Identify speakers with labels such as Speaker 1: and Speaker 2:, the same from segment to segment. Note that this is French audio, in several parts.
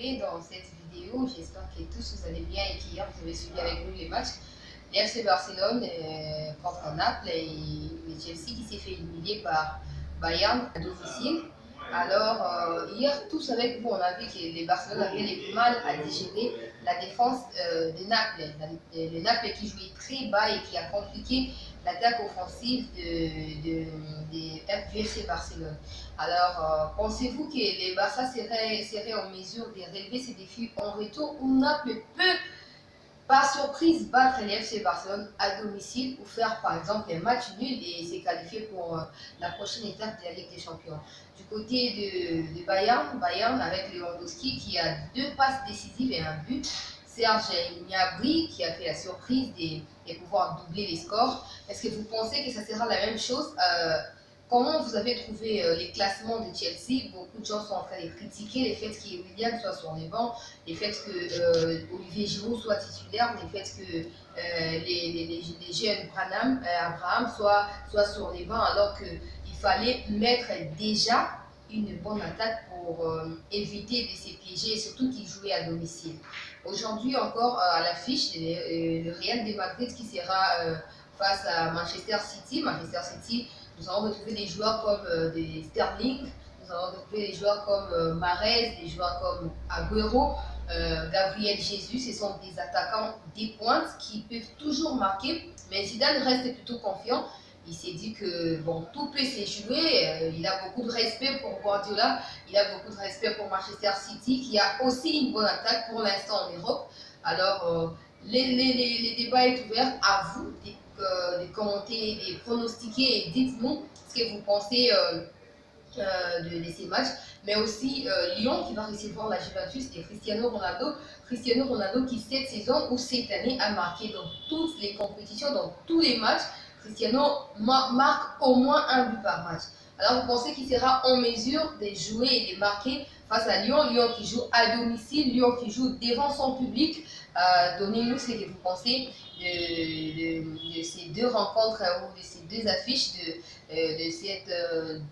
Speaker 1: retrouver dans cette vidéo. J'espère que tous vous allez bien et qu'hier vous avez suivi avec nous les matchs. L'FC Barcelone contre Naples et le Chelsea qui s'est fait éliminer par Bayern à domicile. Alors, hier, tous avec vous, on a vu que les Barcelone avaient les mal à digérer la défense de Naples. Le Naples qui jouait très bas et qui a compliqué l'attaque offensive de FC Barcelone. Alors, pensez-vous que les Barça seraient en mesure de relever ces défis en retour ou Naples peut, par surprise, battre les FC Barcelone à domicile ou faire par exemple un match nul et se qualifier pour la prochaine étape de la Ligue des Champions? Du côté de Bayern avec Lewandowski qui a 2 passes décisives et un but. Serge Gnabry qui a fait la surprise de pouvoir doubler les scores. Est-ce que vous pensez que ça sera la même chose? Comment vous avez trouvé les classements de Chelsea? Beaucoup de gens sont en train de critiquer le fait que Willian soit sur les bancs, le fait que Olivier Giroud soit titulaire, le fait que les jeunes Abraham soient sur les bancs, alors qu'il fallait mettre déjà une bonne attaque pour éviter de se piéger, et surtout qu'ils jouaient à domicile. Aujourd'hui encore à l'affiche, le Real de Madrid qui sera face à Manchester City. Manchester City, nous allons retrouver des joueurs comme des Sterling, nous allons retrouver des joueurs comme Mahrez, des joueurs comme Agüero, Gabriel Jesus. Ce sont des attaquants des pointes qui peuvent toujours marquer, mais Zidane reste plutôt confiant. Il s'est dit que bon, tout peut se jouer. Il a beaucoup de respect pour Guardiola, il a beaucoup de respect pour Manchester City, qui a aussi une bonne attaque pour l'instant en Europe. Alors, les débats est ouvert à vous de commenter, de pronostiquer et dites-nous ce que vous pensez de ces matchs, mais aussi Lyon qui va recevoir la Juventus et Cristiano Ronaldo qui cette saison ou cette année a marqué dans toutes les compétitions, dans tous les matchs. Cristiano marque au moins un but par match. Alors vous pensez qu'il sera en mesure de jouer et de marquer face à Lyon, Lyon qui joue à domicile, Lyon qui joue devant son public? Donnez-nous ce que vous pensez de ces 2 rencontres ou de ces 2 affiches de cette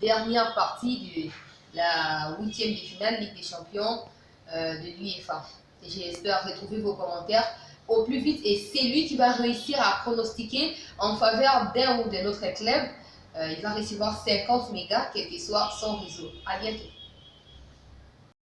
Speaker 1: dernière partie de la 8e de finale Ligue des Champions de l'UEFA. J'espère retrouver vos commentaires au plus vite et c'est lui qui va réussir à pronostiquer en faveur d'un ou d'un autre club. Il va recevoir 50 mégas, quel que soit son réseau. À bientôt.